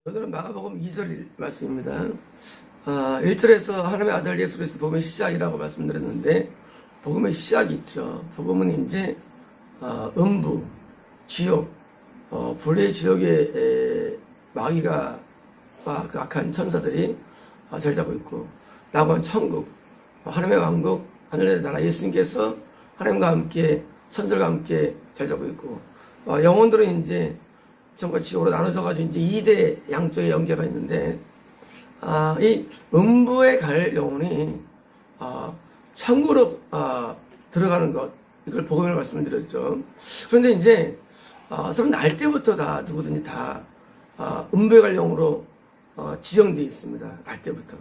오늘은 마가복음 2절 말씀입니다. 1절에서 하나님의 아들 예수 그리스도 복음의 시작이라고 말씀드렸는데, 복음의 시작이 있죠. 복음은 이제 음부, 지옥, 불의 지옥의 마귀가 그 악한 천사들이 자리 잡고 있고, 낙원 천국, 하나님의 왕국, 하늘의 나라 예수님께서 하나님과 함께 천사들과 함께 자리 잡고 있고, 영혼들은 이제 전과 지옥으로 나눠져가지고 이제 2대 양쪽에 연계가 있는데, 이 음부에 갈 영혼이 천국으로 들어가는 것, 이걸 복음을 말씀드렸죠. 그런데 이제 사람 날 때부터 다 누구든지 다 음부에 갈 영혼으로 지정되어 있습니다. 날 때부터.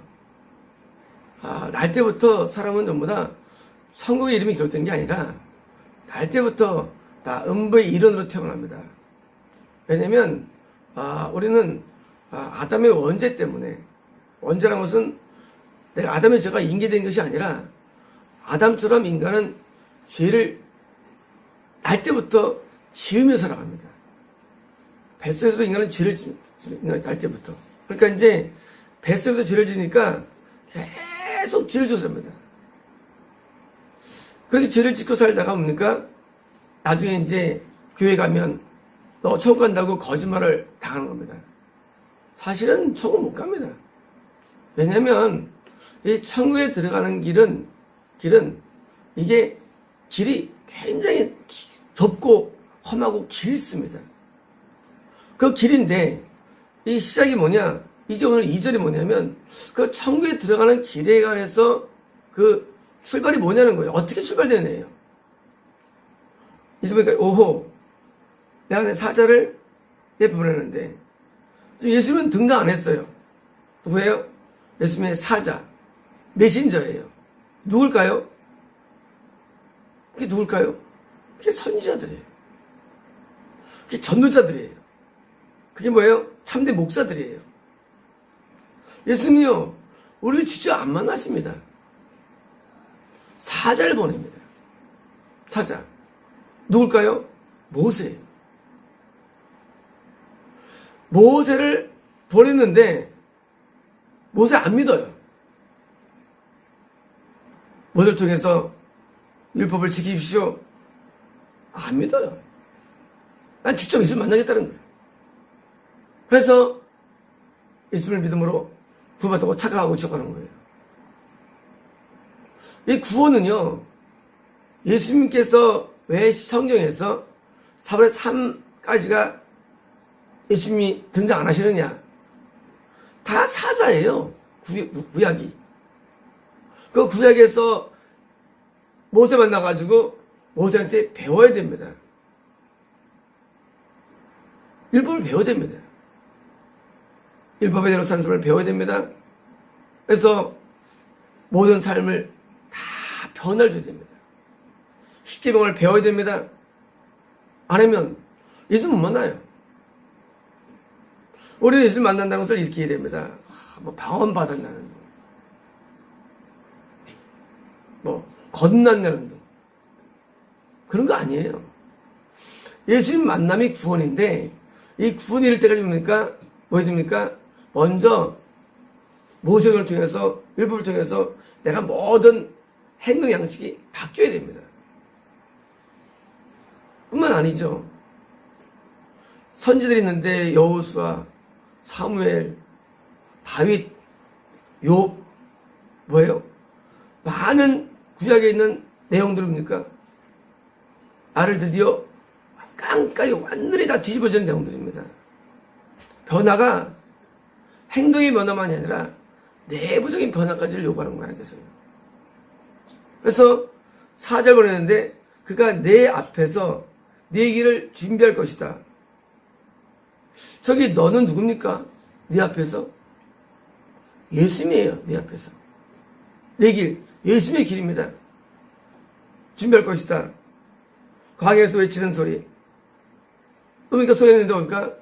날 때부터 사람은 전부 다 천국의 이름이 기록된 게 아니라 날 때부터 다 음부의 일원으로 태어납니다. 왜냐면 우리는 아담의 원죄 때문에, 원죄라는 것은 내가 아담의 죄가 인계된 것이 아니라 아담처럼 인간은 죄를 날 때부터 지으며 살아갑니다. 뱃속에서도 인간은 죄를 지으며 날 때부터. 그러니까 이제 뱃속에서 죄를 지니까 계속 죄를 지어 삽니다. 그렇게 죄를 짓고 살다가 뭡니까? 나중에 이제 교회 가면 너 천국 간다고 거짓말을 당하는 겁니다. 사실은 천국 못 갑니다. 왜냐면 이 천국에 들어가는 길은 이게 길이 굉장히 좁고 험하고 길습니다. 그 길인데 이 시작이 뭐냐? 이제 오늘 2절이 뭐냐면 그 천국에 들어가는 길에 관해서 그 출발이 뭐냐는 거예요. 어떻게 출발되는 애예요? 이제 보니까 오호, 내가 내 사자를 내보내는데 예수님은 등장 안 했어요. 누구예요? 예수님의 사자, 메신저예요. 누굴까요? 그게 누굴까요? 그게 선지자들이에요. 그게 전도자들이에요. 그게 뭐예요? 참된 목사들이에요. 예수님이요, 우리를 직접 안 만나십니다. 사자를 보냅니다. 사자. 누굴까요? 모세예요. 모세를 보냈는데 모세 안 믿어요. 모세를 통해서 율법을 지키십시오. 안 믿어요. 난 직접 예수를 만나겠다는 거예요. 그래서 예수를 믿음으로 구원받고 착각하고 지옥가는 거예요. 이 구원은요, 예수님께서 왜 성경에서 4분의 3까지가 예수님이 등장 안 하시느냐? 다 사자예요. 구약이. 그 구약에서 모세 만나가지고 모세한테 배워야 됩니다. 율법을 배워야 됩니다. 율법에 대한 산성을 배워야 됩니다. 그래서 모든 삶을 다 변화를 줘야 됩니다. 십계명을 배워야 됩니다. 안 하면 예수 못 만나요. 우리는 예수를 만난다는 것을 이렇게 이해됩니다. 뭐 방언 받았다는 둥, 뭐 건넌다는 둥, 그런 거 아니에요. 예수님 만남이 구원인데 이 구원이 이를 때까지 뭡니까? 뭐 해야 됩니까? 먼저 모세를 통해서, 율법을 통해서 내가 모든 행동 양식이 바뀌어야 됩니다. 뿐만 아니죠. 선지들이 있는데 여호수아, 사무엘, 다윗, 욥, 뭐예요? 많은 구약에 있는 내용들입니까? 나를 드디어 깡까지 완전히 다 뒤집어지는 내용들입니다. 변화가 행동의 변화만이 아니라 내부적인 변화까지를 요구하는 거 아니겠어요? 그래서 사자를 보내는데 그가 내 앞에서 네 길을 준비할 것이다. 저기 너는 누굽니까? 네 앞에서? 예수님이에요. 네 앞에서. 내 길, 예수님의 길입니다. 준비할 것이다. 광야에서 외치는 소리. 그러니까 소리했는데 뭡니까?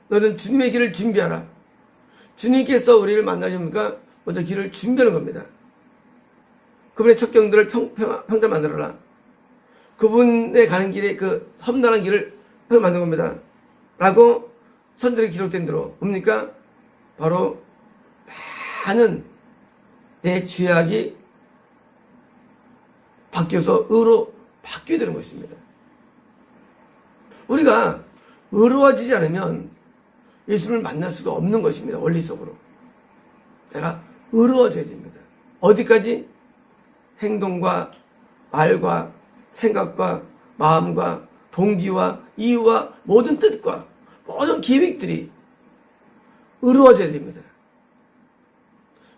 너는 주님의 길을 준비하라. 주님께서 우리를 만나십니까? 먼저 길을 준비하는 겁니다. 그분의 첩경들을 평잘 만들어라. 그분의 가는 길에 그 험난한 길을 만든 겁니다. 라고 선들에 기록된 대로 뭡니까? 바로 많은 내 죄악이 바뀌어서 의로 바뀌게 되는 것입니다. 우리가 의로워지지 않으면 예수를 만날 수가 없는 것입니다. 원리적으로. 내가 의로워져야 됩니다. 어디까지? 행동과 말과 생각과 마음과 동기와 이유와 모든 뜻과 모든 계획들이 의로워져야 됩니다.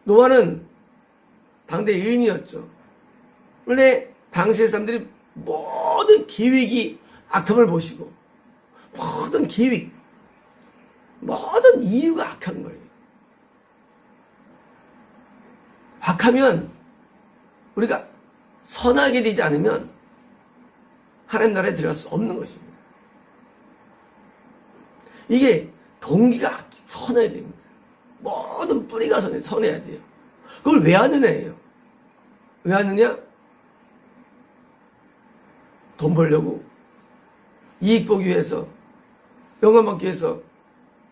노아는 당대 의인이었죠. 원래 당시의 사람들이 모든 계획이 악함을 보시고 모든 계획, 모든 이유가 악한 거예요. 악하면 우리가 선하게 되지 않으면 하나님 나라에 들어갈 수 없는 것입니다. 이게 동기가 선해야 됩니다. 모든 뿌리가 선해야 돼요. 그걸 왜 하느냐예요. 왜 하느냐? 돈 벌려고, 이익 보기 위해서, 영광 받기 위해서.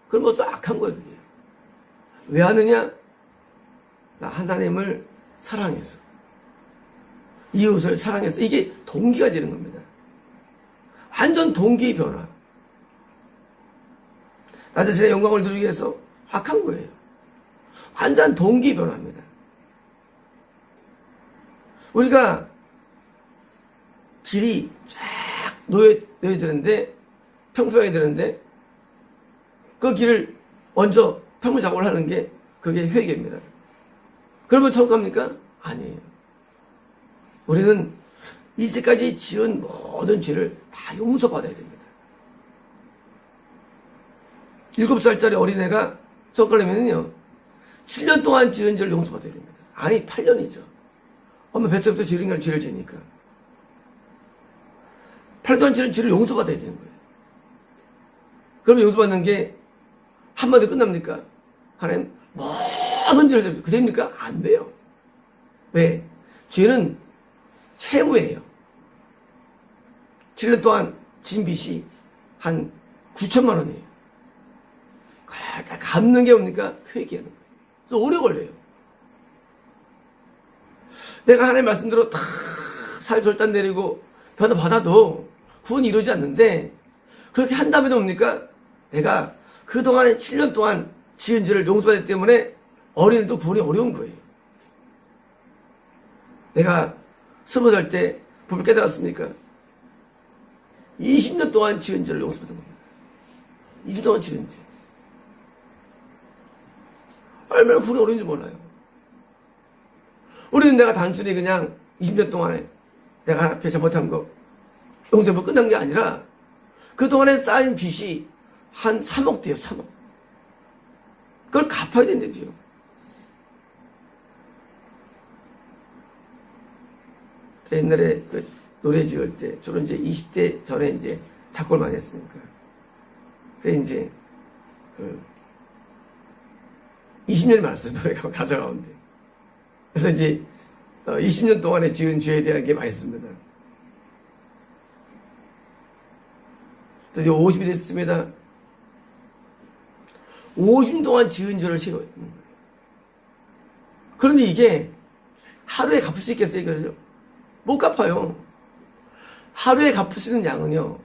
그건 뭐 악한 거예요. 그게. 왜 하느냐? 나 하나님을 사랑해서, 이웃을 사랑해서. 이게 동기가 되는 겁니다. 완전 동기의 변화. 나 자신의 영광을 누리기 위해서 악한 거예요. 완전 동기 변화입니다. 우리가 길이 쫙 놓여야 되는데, 평평해야 되는데, 그 길을 먼저 평평 작업을 하는 게 그게 회개입니다. 그러면 천국 갑니까? 아니에요. 우리는 이제까지 지은 모든 죄를 다 용서받아야 됩니다. 7살짜리 어린애가 천국 가려면요 7년 동안 지은 죄를 용서받아야 됩니다. 아니 8년이죠. 엄마 뱃속부터 지은 걸 죄를 지니까 8년 동안 지은 죄를 용서받아야 되는 거예요. 그러면 용서받는 게 한마디 끝납니까? 하나님 모든 죄를 그됩니까? 안 돼요. 왜? 죄는 채무예요. 7년 동안 진 빚이 한 9천만 원이에요. 다 갚는 게 뭡니까? 회개하는 거예요. 그래서 오래 걸려요. 내가 하나님 말씀대로 다 살절단 내리고 변화 받아도 구원이 이루어지지 않는데 그렇게 한 다음에 뭡니까? 내가 그동안에 7년 동안 지은 죄를 용서받았기 때문에 어린이도 구원이 어려운 거예요. 내가 20살 때 법을 깨달았습니까? 20년 동안 지은 죄를 용서받은 겁니다. 20년 동안 지은 죄. 얼마나 구원이 어려운지 몰라요. 우리는 내가 단순히 그냥 20년 동안에 내가 앞에 잘못한 거 용서하고 끝난 게 아니라 그동안에 쌓인 빚이 한 3억 돼요. 3억. 그걸 갚아야 된대요. 옛날에 그 노래 지을 때 주로 이제 20대 전에 이제 작곡을 많이 했으니까. 그래 이제 그 20년이 많았어요. 노래가 가사 가운데. 그래서 이제 20년 동안에 지은 죄에 대한 게 많이 있습니다. 또 이제 50이 됐습니다. 50년 동안 지은 죄를 채워요. 그런데 이게 하루에 갚을 수 있겠어요? 이거죠? 못 갚아요. 하루에 갚을 수 있는 양은요,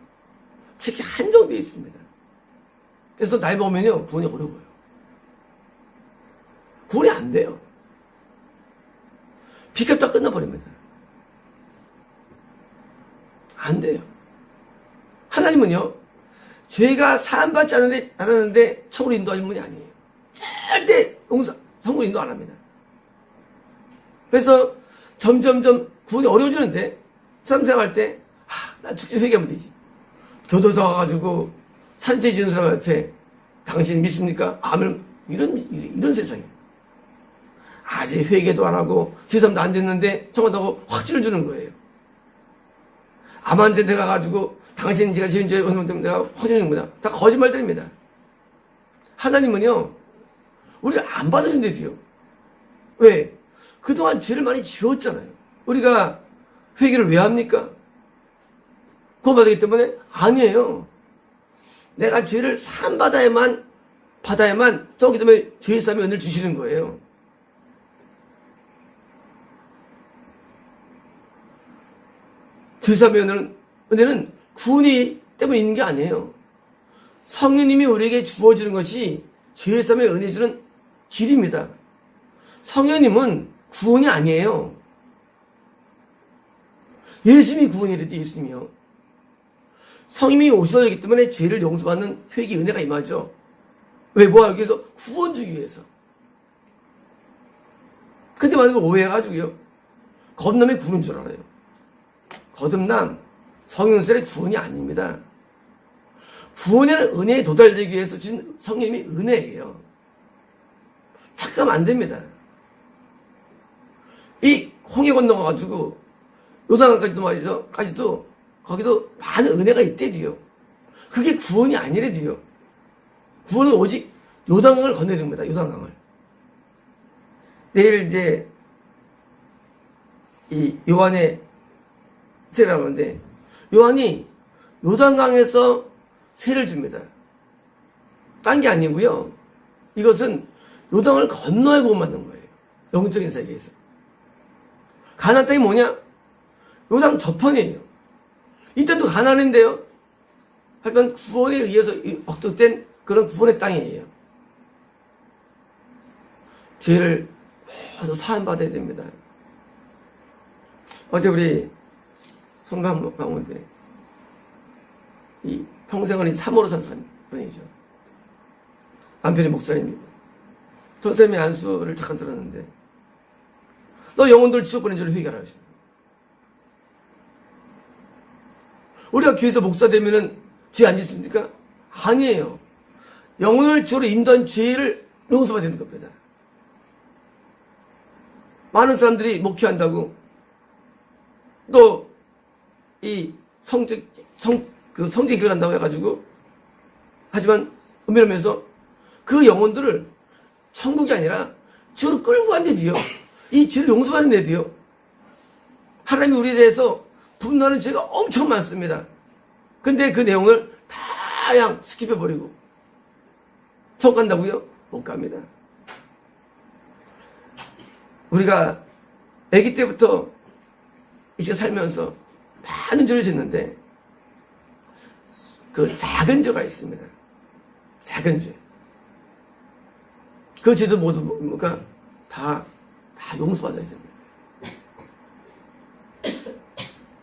특히 한정되어 있습니다. 그래서 나이 먹으면요, 구원이 어려워요. 구원이 안 돼요. 빚 갚다 끝나버립니다. 안 돼요. 하나님은요, 죄가 사함받지 않았는데 천국으로 인도하는 분이 아니에요. 절대 천국으로 인도 안 합니다. 그래서 점점점 구원이 어려워지는데 사람 생각할 때 나 축제 회개하면 되지. 교도소 가가지고 산죄 지은 사람한테 당신 믿습니까? 아멘. 이런 세상이에요. 아직 회개도 안 하고 제삼도 안 됐는데 청한다고 확신을 주는 거예요. 암한테 내가 가지고 당신 제가 지은 죄 내가 확신을 주는 거다. 다 거짓말들입니다. 하나님은요 우리가 안 받아준대요. 왜? 그동안 죄를 많이 지었잖아요. 우리가 회개를 왜 합니까? 구원받았기 때문에? 아니에요. 내가 죄를 사함 받아야만 저 기도에 죄 사함의 은혜를 주시는 거예요. 죄 사함의 은혜는 구원이 때문에 있는 게 아니에요. 성령님이 우리에게 주어지는 것이 죄 사함의 은혜 주는 길입니다. 성령님은 구원이 아니에요. 예수님이 구원이래도 예수님이요. 성령님이 오셔야기 때문에 죄를 용서받는 회개 은혜가 임하죠. 왜? 뭐하기 위해서? 구원 주기 위해서. 근데 만약에 오해해가지고요, 거듭남이 구원인 줄 알아요. 거듭남, 성령들의 구원이 아닙니다. 구원에는 은혜에 도달되기 위해서 주신 성령님이 은혜예요. 착각하면 안 됩니다. 이 홍해 건너가가지고 요단강까지도 말이죠. 거기도 많은 은혜가 있대도요. 그게 구원이 아니래도요. 구원은 오직 요단강을 건너야 됩니다. 요단강을. 내일 이제 이 요한의 세라고 하는데, 요한이 요단강에서 세를 줍니다. 딴 게 아니고요. 이것은 요단을 건너야 구원받는 거예요. 영적인 세계에서. 가나안 땅이 뭐냐? 요단 저편이에요. 이때도 가나안인데요. 하여간 구원에 의해서 억독된 그런 구원의 땅이에요. 죄를 모두 사함받아야 됩니다. 어제 우리 성당 가운데 이 평생을 사모로 산 분이죠. 남편이 목사님이고 전쌤이 안수를 잠깐 들었는데, 너 영혼들 지옥 보낸 줄 회개하라 하시는 거예요. 우리가 교회에서 목사 되면은 죄 안 짓습니까? 아니에요. 영혼을 지옥으로 인도한 죄를 용서받아야 되는 겁니다. 많은 사람들이 목회한다고 또 이 성직 길을 간다고 해가지고, 하지만 은밀하면서 그 영혼들을 천국이 아니라 지옥으로 끌고 간대도요. 이 죄를 용서받는 데도요. 하나님이 우리에 대해서 분노하는 죄가 엄청 많습니다. 근데 그 내용을 다 그냥 스킵해버리고 천국 간다고요? 못 갑니다. 우리가 아기 때부터 이제 살면서 많은 죄를 짓는데 그 작은 죄가 있습니다. 작은 죄. 그 죄도 모두 뭔가 다 용서받아야 됩니다.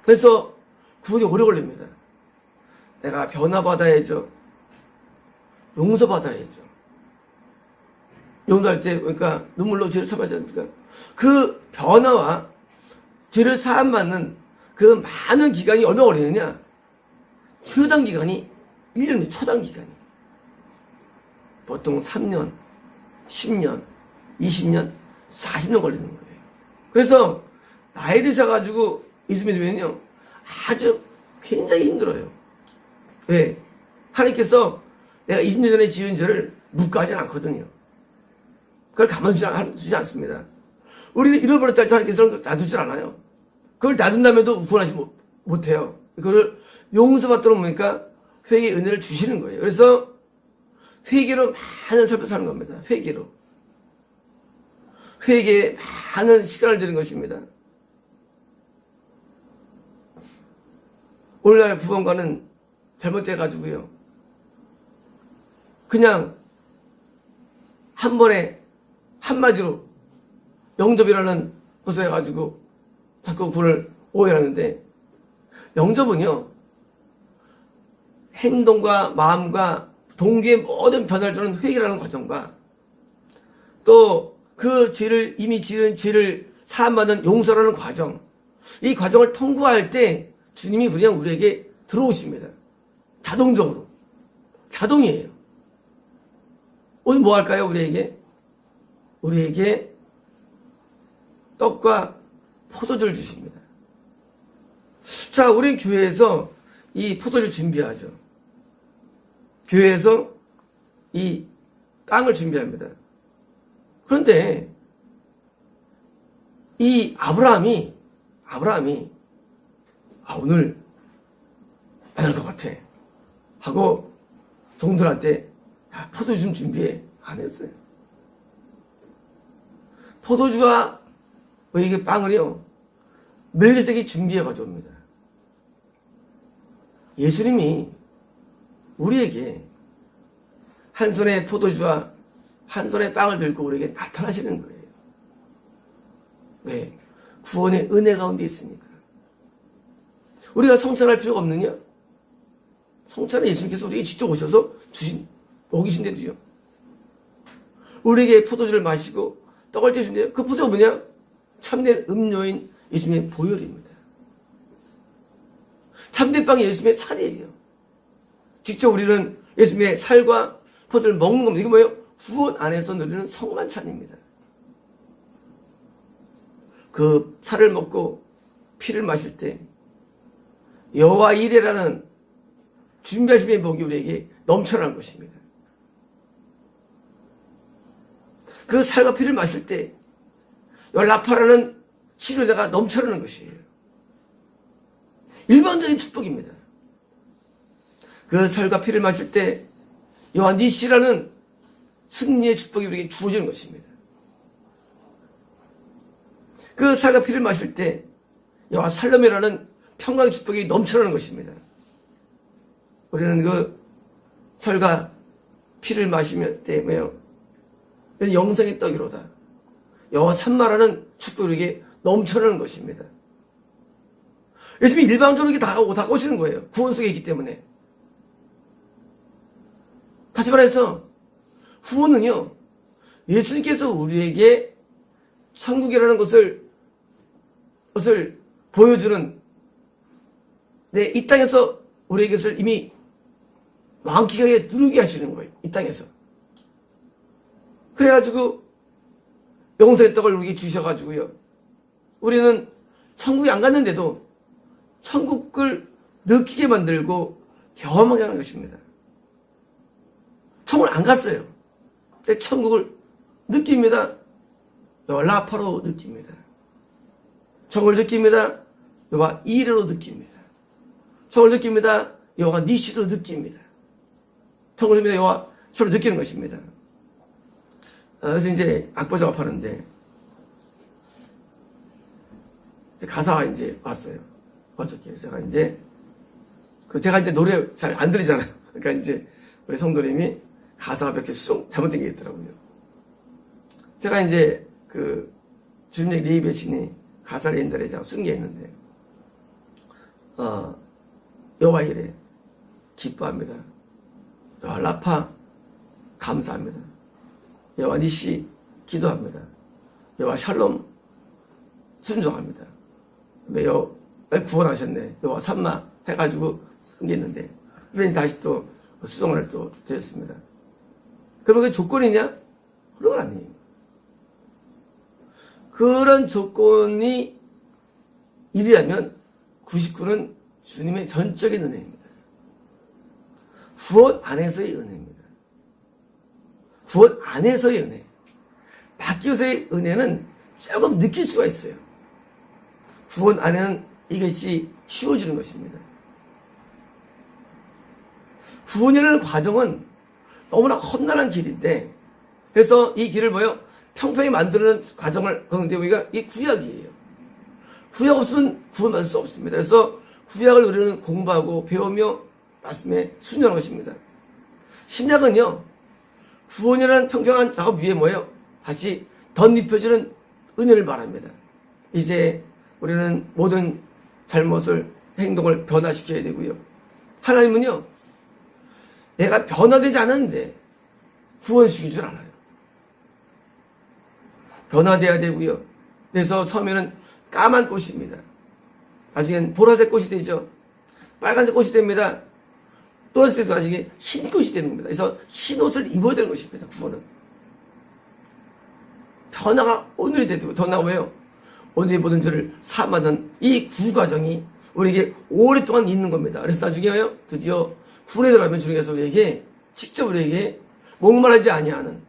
그래서 구원이 오래 걸립니다. 내가 변화받아야죠. 용서받아야죠. 용서할 때 그러니까 눈물로 죄를 사하지 않습니까? 그 변화와 죄를 사함받는 그 많은 기간이 얼마나 걸리느냐? 최단 기간이 1년의 초단 기간이 보통 3년, 10년, 20년, 40년 걸리는 거예요. 그래서 나이 드셔가지고 예수 믿으면요 아주 굉장히 힘들어요. 왜? 하나님께서 내가 20년 전에 지은 죄를 묵과하지는 않거든요. 그걸 가만두지 않습니다. 우리는 잃어버렸다 할 때 하나님께서는 놔두질 않아요. 그걸 놔둔다면도 구원하지 못해요. 그거를 용서받도록 보니까 회개의 은혜를 주시는 거예요. 그래서 회개로 많은 삶을 사는 겁니다. 회개로. 회개에 많은 시간을 드는 것입니다. 오늘날 구원과는 잘못돼가지고요. 그냥 한 번에 한마디로 영접이라는 것을 해가지고 자꾸 그걸 오해하는데, 영접은요 행동과 마음과 동기의 모든 변화를 주는 회개라는 과정과 또 그 죄를 이미 지은 죄를 사함받는 용서라는 과정, 이 과정을 통과할 때 주님이 그냥 우리에게 들어오십니다. 자동적으로. 자동이에요. 오늘 뭐 할까요? 우리에게 떡과 포도주를 주십니다. 자, 우리는 교회에서 이 포도주 준비하죠. 교회에서 이 땅을 준비합니다. 그런데 이 아브라함이 오늘 만날 것 같아 하고 종들한테 야, 포도주 좀 준비해. 안 했어요. 포도주와 이게 빵을요, 멜기세덱이 준비해 가져옵니다. 예수님이 우리에게 한 손에 포도주와 한 손에 빵을 들고 우리에게 나타나시는 거예요. 왜? 구원의 은혜 가운데 있으니까. 우리가 성찬할 필요가 없느냐? 성찬은 예수님께서 우리에게 직접 오셔서 먹이신데도요. 우리에게 포도주를 마시고 떡을 떼주신데요. 그 포도가 뭐냐? 참된 음료인 예수님의 보혈입니다. 참된 빵이 예수님의 살이에요. 직접 우리는 예수님의 살과 포도를 먹는 겁니다. 이게 뭐예요? 구원 안에서 누리는 성만찬입니다. 그 살을 먹고 피를 마실 때 여호와 이레라는 준비하심의 복이 우리에게 넘쳐나는 것입니다. 그 살과 피를 마실 때 라파라는 치료제가 넘쳐나는 것이에요. 일반적인 축복입니다. 그 살과 피를 마실 때 여호와 니시라는 승리의 축복이 우리에게 주어지는 것입니다. 그 살과 피를 마실 때 여호와 살롬이라는 평강의 축복이 넘쳐나는 것입니다. 우리는 그 살과 피를 마시면 때문에요, 영생의 떡이로다. 여호와 산마라는 축복이 우리에게 넘쳐나는 것입니다. 예수님이 일방적으로 이렇게 다가오시는 거예요. 구원 속에 있기 때문에. 다시 말해서 구원은요, 예수님께서 우리에게 천국이라는 것을 보여주는, 이 땅에서 우리에게 것을 이미 완쾌하게 누르게 하시는 거예요. 이 땅에서. 그래가지고 영생의 떡을 우리에게 주셔가지고요, 우리는 천국에 안 갔는데도 천국을 느끼게 만들고 경험하게 하는 것입니다. 천국을 안 갔어요. 천국을 느낍니다. 여호와 라파로 느낍니다. 천국을 느낍니다. 여호와 이레로 느낍니다. 천국을 느낍니다. 여호와 니시로 느낍니다. 천국을 느낍니다. 여호와 서로 느끼는 것입니다. 그래서 이제 악보 작업하는데 가사가 이제 왔어요. 어저께 제가 이제 노래 잘 안 들리잖아요. 그러니까 이제 우리 성도님이 가사가 몇 개 잘못된 게 있더라고요. 제가 이제 그 주님의 리베신이 가사를 옛날에 제가 쓴 게 있는데, 여호와 이레 기뻐합니다. 여호와 라파 감사합니다. 여호와 니시 기도합니다. 여호와 샬롬 순종합니다. 날 구원하셨네. 여호와 삼마 해가지고 쓴 게 있는데, 이번에 다시 또 수정을 또 드렸습니다. 그러면 그게 조건이냐? 그런 건 아니에요. 그런 조건이 일이라면 99는 주님의 전적인 은혜입니다. 구원 안에서의 은혜입니다. 구원 안에서의 은혜. 밖에서의 은혜는 조금 느낄 수가 있어요. 구원 안에는 이것이 쉬워지는 것입니다. 구원이라는 과정은 너무나 험난한 길인데, 그래서 이 길을 평평히 만드는 과정을 거는데 우리가 이 구약이에요. 구약 없으면 구원받을 수 없습니다. 그래서 구약을 우리는 공부하고 배우며 말씀에 순종하는 것입니다. 신약은요, 구원이라는 평평한 작업 위에 다시 덧입혀지는 은혜를 말합니다. 이제 우리는 모든 잘못을, 행동을 변화시켜야 되고요. 하나님은요, 내가 변화되지 않았는데 구원시킬 줄 알아요. 변화돼야 되고요. 그래서 처음에는 까만 꽃입니다. 나중엔 보라색 꽃이 되죠. 빨간색 꽃이 됩니다. 또래도 나중에 흰 꽃이 되는 겁니다. 그래서 흰 옷을 입어야 되는 것입니다. 구원은. 변화가 오늘이 되고, 변화가 왜요? 오늘의 모든 죄를 사함하는 이 구과정이 우리에게 오랫동안 있는 겁니다. 그래서 나중에요, 드디어 구원에 들어가면 주님께서 우리에게 직접 우리에게 목말하지 아니하는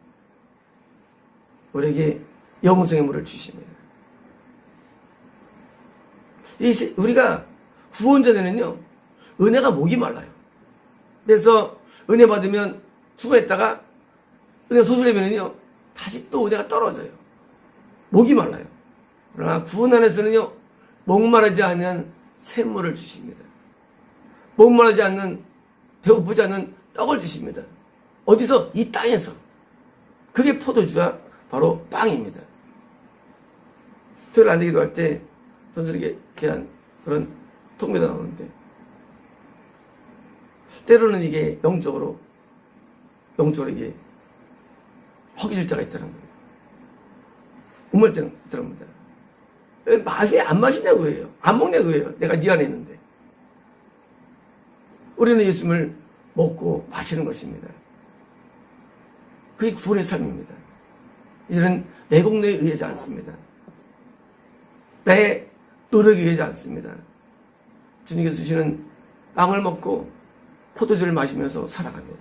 우리에게 영생의 물을 주십니다. 우리가 구원 전에는요, 은혜가 목이 말라요. 그래서 은혜 받으면 충만했다가 은혜가 소실되면요 다시 또 은혜가 떨어져요. 목이 말라요. 그러나 구원 안에서는요 목마르지 않는 샘물을 주십니다. 목마르지 않는, 배고프지 않는 떡을 주십니다. 어디서? 이 땅에서. 그게 포도주가 바로 빵입니다. 토요일 안대 기도할 때 전설에게 대한 그런 통계가 나오는데, 때로는 이게 영적으로 이게 허기질 때가 있다는 거예요. 우물 때는 있더랍니다. 맛이 안 마시냐고 해요. 안 먹냐고 해요. 내가 네 안에 있는데. 우리는 예수님을 먹고 마시는 것입니다. 그게 구원의 삶입니다. 이제는 내 공로에 의하지 않습니다. 나의 노력에 의하지 않습니다. 주님께서 주시는 빵을 먹고 포도주를 마시면서 살아갑니다.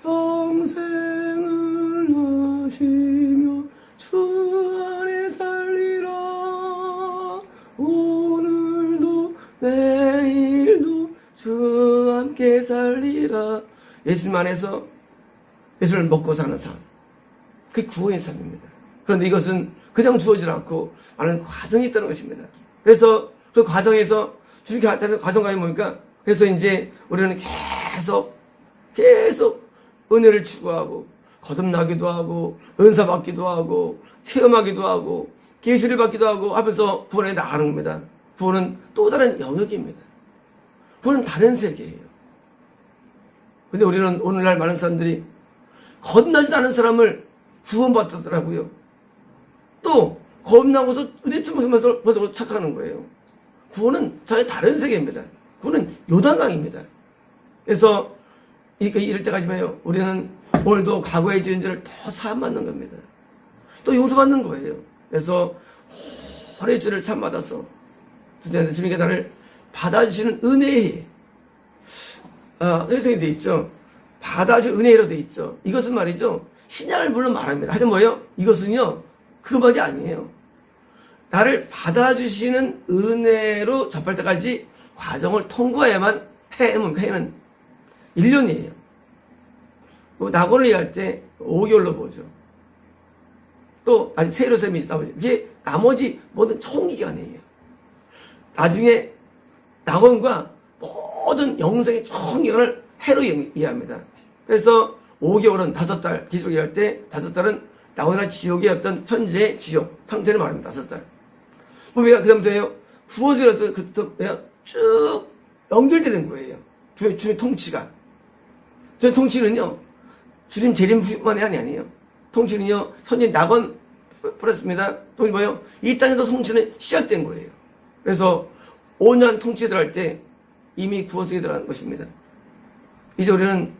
영생을 하시며 주 안에 살리라. 오늘도 내일도 주와 함께 살리라. 예수님 안에서 예수를 먹고 사는 삶, 그게 구원의 삶입니다. 그런데 이것은 그냥 주어지지 않고 많은 과정이 있다는 것입니다. 그래서 그 과정에서 주님께 하다는 과정이 뭡니까? 그래서 이제 우리는 계속 은혜를 추구하고 거듭나기도 하고 은사 받기도 하고 체험하기도 하고 계시를 받기도 하고 하면서 구원에 나가는 겁니다. 구원은 또 다른 영역입니다. 구원은 다른 세계예요. 근데 우리는 오늘날 많은 사람들이 거듭나지도 않은 사람을 구원받더라고요. 또 거듭나고서 은혜 좀 하면서 착각하는 거예요. 구원은 전혀 다른 세계입니다. 구원은 요단강입니다. 그래서 이럴 때까지만요 우리는 오늘도 과거의 지은 죄를 더 사함받는 겁니다. 또 용서받는 거예요. 그래서 오래 죄를 사함받아서 주님께 나를 받아주시는 은혜에 해석이 되어 있죠. 받아주시는 은혜로 되어 있죠. 이것은 말이죠 신약을 물론 말합니다. 하지만 뭐예요? 이것은요 그것만이 아니에요. 나를 받아주시는 은혜로 접할 때까지 과정을 통과해야만 해는 1년이에요. 낙원을 이해할 때 5개월로 보죠. 또 아직 세로셈이 나머지 이게 나머지 모든 총기간이에요. 나중에 낙원과 모든 영생의 총기간을 해로 이해합니다. 그래서 5개월은 5달, 기술 이해할 때 5달은 낙원이나 지옥의 어떤 현재의 지옥 상태를 말합니다. 5달. 그 다음부터요 구원주의로서 그부터 쭉 연결되는 거예요. 주님의 통치가. 주님의 통치는요 주님 재림만이 아니에요. 통치는요 현재 낙원 플러스입니다. 또 뭐예요? 이 땅에도 통치는 시작된 거예요. 그래서 5년 통치에 들어갈 때 이미 구원성에 들어가는 것입니다. 이제 우리는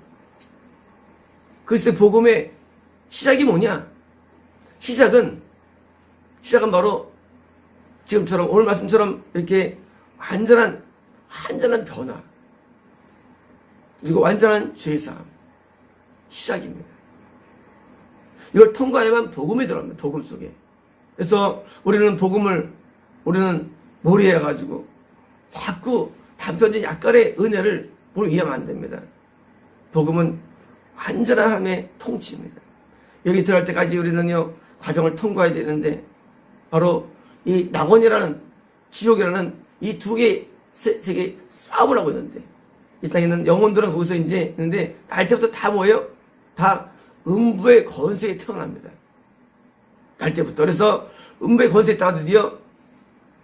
그리스도의 복음의 시작이 뭐냐? 시작은 바로 지금처럼 오늘 말씀처럼 이렇게 완전한 변화 그리고 완전한 죄사함 시작입니다. 이걸 통과해야만 복음이 들어갑니다. 복음 속에. 그래서 우리는 몰이해가지고 자꾸 단편적인 약간의 은혜를 이해하면 안 됩니다. 복음은 완전한 하나님의 통치입니다. 여기 들어갈 때까지 우리는요 과정을 통과해야 되는데 바로 이 낙원이라는 지옥이라는 이 두 개, 세 개 싸움을 하고 있는데 이 땅에는 영혼들은 거기서 이제 있는데 날 때부터 다 뭐예요? 다 음부의 권세에 태어납니다. 날 때부터. 그래서 음부의 권세에 따라 드디어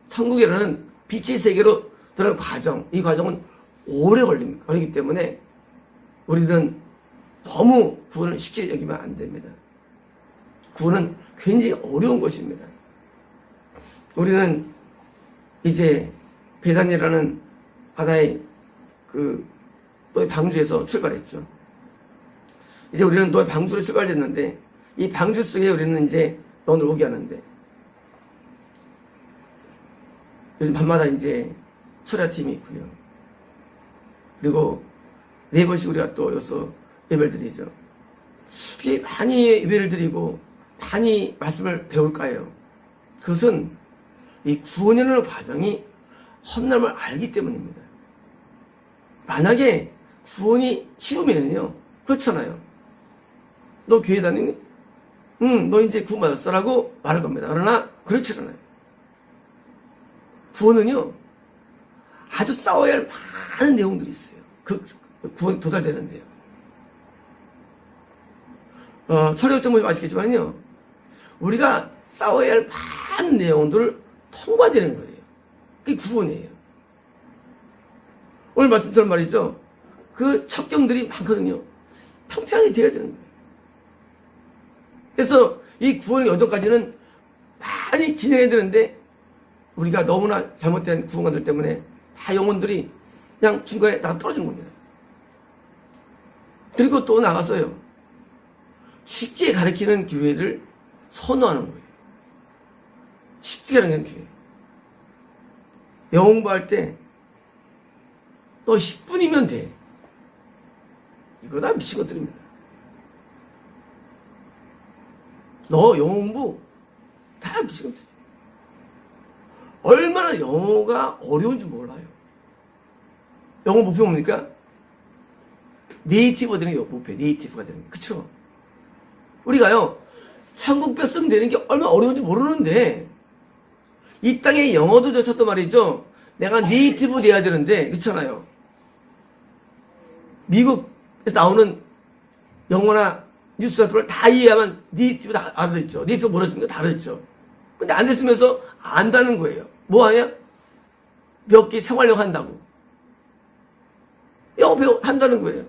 천국이라는 빛의 세계로 들어가는 과정, 이 과정은 오래 걸립니다. 그렇기 때문에 우리는 너무 구원을 쉽게 여기면 안 됩니다. 구원은 굉장히 어려운 것입니다. 우리는 이제 베단이라는 하나의 노예 방주에서 출발했죠. 이제 우리는 노예 방주로 출발했는데 이 방주 속에 우리는 이제 오늘 오게 하는데 요즘 밤마다 이제 철야팀이 있고요. 그리고 4번씩 우리가 또 여기서 예배를 드리죠. 그게 많이 예배를 드리고 많이 말씀을 배울까요? 그것은 이 구원이라는 과정이 헛남을 알기 때문입니다. 만약에 구원이 쉬우면요, 그렇잖아요. 너 교회 다니니? 응, 너 이제 구원받았어 라고 말할 겁니다. 그러나 그렇지 않아요. 구원은요, 아주 싸워야 할 많은 내용들이 있어요. 그 구원이 도달되는데요. 철학적 뭐 아시겠지만요, 우리가 싸워야 할 많은 내용들을 통과되는 거예요. 그게 구원이에요. 오늘 말씀처럼 말이죠, 그 첩경들이 많거든요. 평평하게 되어야 되는 거예요. 그래서 이 구원 여정까지는 많이 진행해야 되는데, 우리가 너무나 잘못된 구원관들 때문에 다 영혼들이 그냥 중간에 다 떨어지는 겁니다. 그리고 또 나가서요, 쉽게 가르치는 교회를 선호하는 거예요. 쉽게 가르치는 교회. 영어 공부할 때 너 10분이면 돼. 이거 다 미친 것들입니다. 너 영어 공부 다 미친 것들. 얼마나 영어가 어려운지 몰라요. 영어 목표 뭡니까? 네이티브가 되는 게 목표, 네이티브가 되는 게. 그쵸? 우리가요, 천국 백성 되는 게 얼마나 어려운지 모르는데, 이 땅에 영어도 졌었단 말이죠. 내가 네이티브 돼야 되는데, 그렇잖아요. 미국에서 나오는 영어나 뉴스 같은 걸 다 이해하면 네이티브 다 알아듣죠. 네이티브 뭐라 했습니까? 다 알아듣죠. 근데 안 됐으면서 안다는 거예요. 뭐 하냐? 몇 개 생활력 한다고. 영어 배워 한다는 거예요.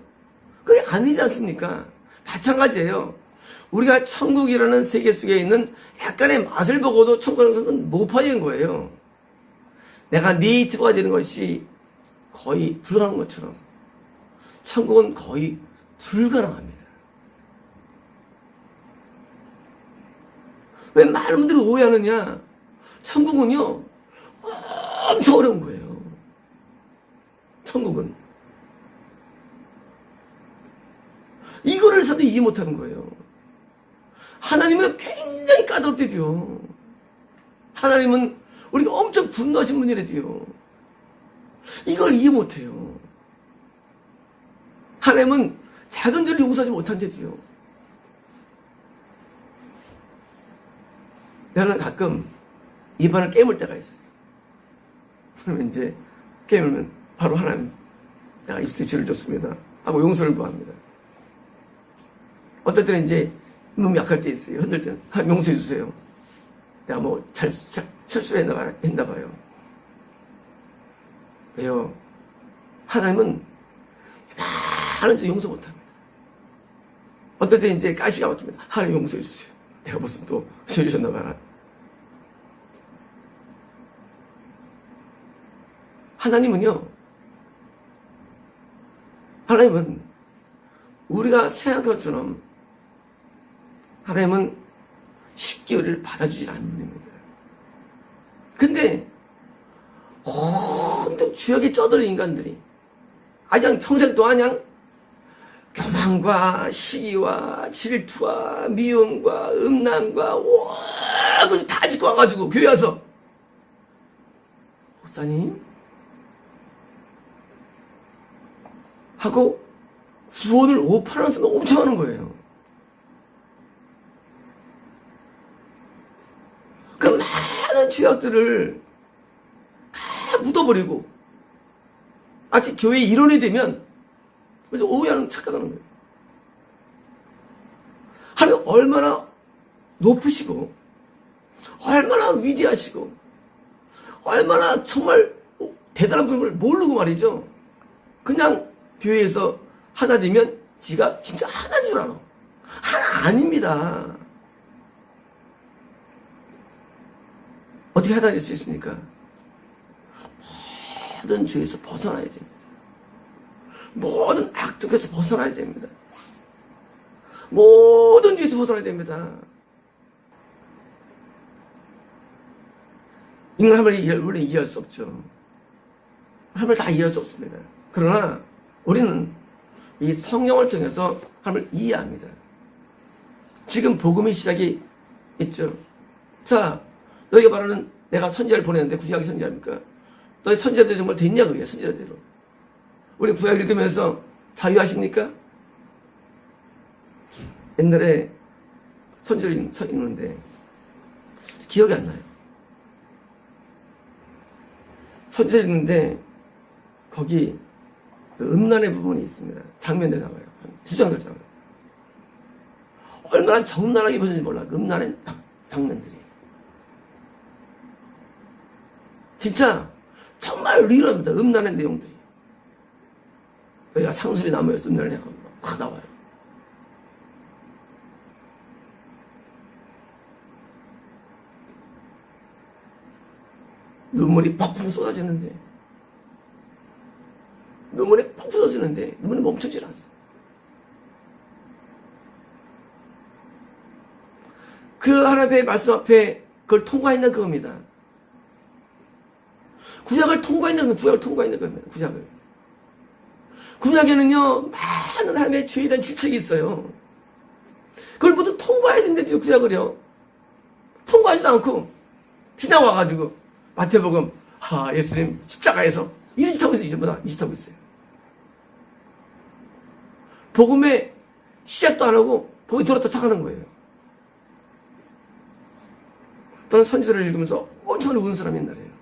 그게 아니지 않습니까? 마찬가지예요. 우리가 천국이라는 세계 속에 있는 약간의 맛을 보고도 천국은 못 파는 거예요. 내가 네이티브가 되는 것이 거의 불가능한 것처럼 천국은 거의 불가능합니다. 왜 많은 분들이 오해하느냐? 천국은요, 엄청 어려운 거예요. 천국은. 이거를 사람들이 이해 못하는 거예요. 하나님은 굉장히 까다롭대요. 하나님은 우리가 엄청 분노하신 분이래요. 이걸 이해 못해요. 하나님은 작은 죄를 용서하지 못한대요. 나는 가끔 입안을 깨물 때가 있어요. 그러면 이제 깨물면 바로 하나님, 내가 입술에 죄를 졌습니다 하고 용서를 구합니다. 어떨 때는 이제 몸이 약할 때 있어요. 흔들 때는 용서해 주세요. 내가 뭐 실수했나 봐요. 왜요? 하나님은 많은 죄 용서 못합니다. 어떨 때 이제 가시가 막힙니다. 하나님 용서해 주세요. 내가 무슨 또 죄 주셨나 봐요. 하나님은 우리가 생각한 것처럼 하나님은 쉽게 우리를 받아주지 않는 분입니다. 근데 온통 죄악에 쩌들린 인간들이 그냥 평생 동안 그냥 교만과 시기와 질투와 미움과 음란과 와, 다 짓고 와가지고 교회 와서 목사님 하고 구원을 오판하는 사람 엄청 많은 거예요. 그 많은 죄악들을 다 묻어버리고 마치 교회의 일원이 되면 그래서 오해하는 착각하는 거예요. 하나님 얼마나 높으시고 얼마나 위대하시고 얼마나 정말 대단한 분을 모르고 말이죠. 그냥 교회에서 하나 되면 지가 진짜 하나인 줄 알아. 하나 아닙니다. 어떻게 하나 될 수 있습니까? 모든 죄에서 벗어나야 됩니다. 모든 악독에서 벗어나야 됩니다. 모든 죄에서 벗어나야 됩니다. 인간 하나님을 원래 이해할 수 없죠. 하나님을 다 이해할 수 없습니다. 그러나 우리는 이 성령을 통해서 하나님을 이해합니다. 지금 복음의 시작이 있죠. 자, 너희가 말하는 내가 선지자를 보냈는데 구약의 선지자입니까? 너희 선지자들 정말 됐냐 그게 선지자대로. 우리 구약 읽으면서 자유하십니까? 옛날에 선지를 읽는데 기억이 안 나요. 선지를 읽는데 거기 음란의 부분이 있습니다. 장면들이 나와요. 두 장들 나와요. 얼마나 적나라하게 보는지 몰라. 음란의 장면들이. 진짜 정말 리얼합니다. 음란의 내용들이. 여기가 상수리 나무에서 음란을 해가 확 나와요. 눈물이 펑펑 쏟아지는데 눈물이 펑펑 쏟아지는데 눈물이 멈추질 않습니다. 그 하나님의 말씀 앞에 그걸 통과했는 그겁니다. 구약을 통과했는 겁니다. 구약에는요 많은 하나님의 죄에 대한 질책이 있어요. 그걸 모두 통과해야 되는데 구약을요 통과하지도 않고 지나와가지고 마태복음 예수님 십자가에서 이런 짓 하고 있어요. 전부 다 이 짓 하고 있어요. 복음의 시작도 안 하고 복음이 들었다 착하는 거예요. 저는 선지서를 읽으면서 엄청 우는 사람이 옛날이에요.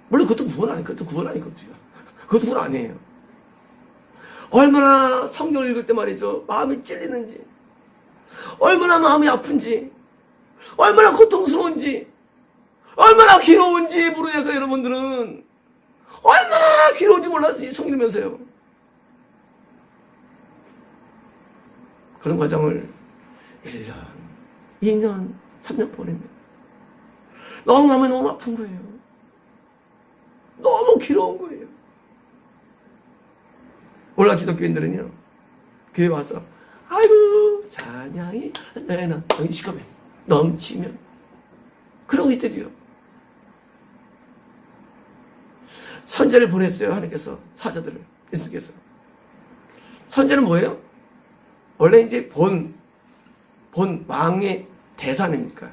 물론 그것도 구원 아니에요. 그것도 구원 아니에요. 얼마나 성경을 읽을 때 말이죠. 마음이 찔리는지, 얼마나 마음이 아픈지, 얼마나 고통스러운지, 얼마나 괴로운지 모르냐고요. 여러분들은 얼마나 괴로운지 몰랐지. 성경 읽으면서요. 그런 과정을 1년, 2년, 3년 보냅니다. 너무 마음이 너무 아픈 거예요. 너무 괴로운 거예요. 올라 기독교인들은요 교회 와서 아이고 찬양이 내나 시커매 넘치면 그러고 있대요. 선제를 보냈어요. 하나님께서 사자들을 예수께서. 선제는 뭐예요? 원래 이제 본 왕의 대사니까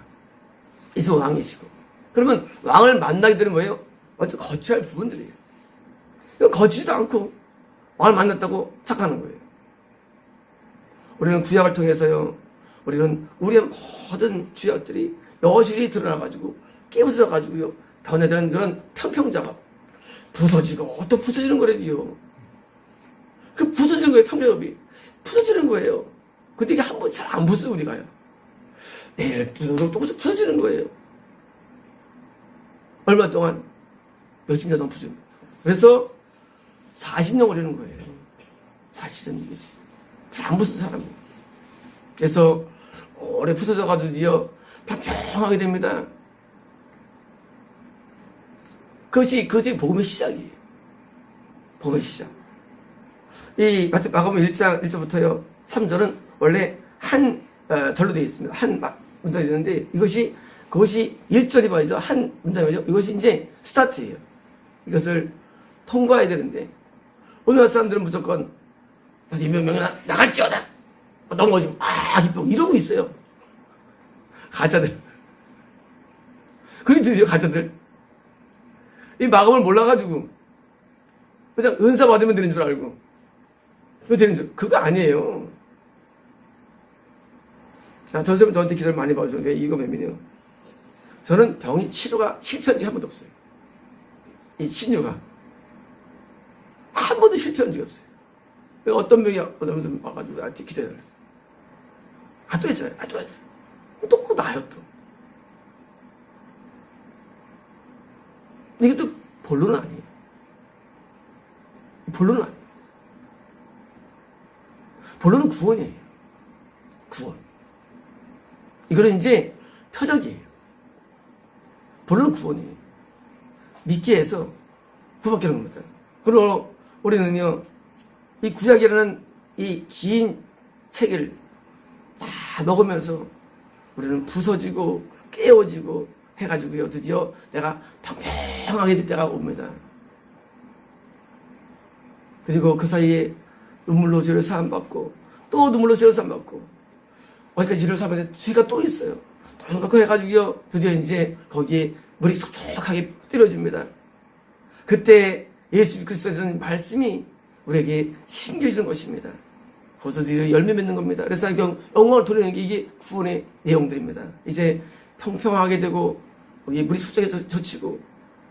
이스 왕이시고, 그러면 왕을 만나기 전에 뭐예요? 먼저 거치할 부분들이에요. 거치지도 않고 왕을 만났다고 착각하는 거예요. 우리는 구약을 통해서요, 우리는 우리의 모든 죄악들이 여실히 드러나가지고 깨부숴가지고요, 변해되는 그런 평평자가 부서지고 또 부서지는 거래지요. 그 부서지는 거예요. 평평업이 부서지는 거예요. 근데 이게 한 번 잘 안 부서져. 우리가요 내일 또 부서지는 거예요. 얼마 동안 몇십 년 동안 부서집니다. 그래서 40년 걸리는 거예요. 40년 이거지. 잘 안 부서진 사람이. 그래서 오래 부서져가지고 드디어 평평하게 됩니다. 그것이 복음의 시작이에요. 복음의 시작. 이 마가복음 1장 1절부터요 3절은 원래 한 절로 되어 있습니다. 한 문장이 있는데 그것이 1절이 말이죠. 한 문장이죠. 이것이 이제 스타트예요. 이것을 통과해야 되는데 오늘날 사람들은 무조건 이명명이 나갈지어다 넘어지고 기뻐 이러고 있어요. 가짜들. 그리 드디어 가짜들. 이 마감을 몰라가지고 그냥 은사 받으면 되는 줄 알고 그거 되는 줄. 그거 아니에요. 자, 전쌤은 저한테 기도를 많이 봐주는데 이거 맴이네요. 저는 병이 치료가 실패한 적이 한 번도 없어요. 이 신유가 한 번도 실패한 적이 없어요. 어떤 병이 어떤 와가지고 나한테 기도해달래. 또 했잖아요. 또 했죠. 또 그거 나요 또. 이것도 본론은 아니에요. 본론은 아니에요. 본론은 구원이에요. 구원. 이거는 이제 표적이에요. 본론은 구원이에요. 믿게 해서 구원받게 하는 겁니다. 그리고 우리는요, 이 구약이라는 이 긴 책을 다 먹으면서 우리는 부서지고 깨어지고 해가지고요, 드디어 내가 평평하게 될 때가 옵니다. 그리고 그 사이에 눈물로 죄를 사함받고 또 눈물로 죄를 사함받고 어디까지 죄를 사함받는데 죄가 또 있어요. 또 이렇게 해가지고요, 드디어 이제 거기에 물이 촉촉하게 때려집니다. 그때 예수 그리스도라는 말씀이 우리에게 심겨지는 것입니다. 거기서 열매 맺는 겁니다. 그래서 영광을 돌리는 게 이게 구원의 내용들입니다. 이제 평평하게 되고 물이 수정해서 젖히고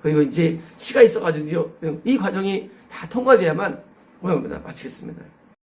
그리고 이제 씨가 있어가지고 이 과정이 다 통과돼야만 오늘 마치겠습니다.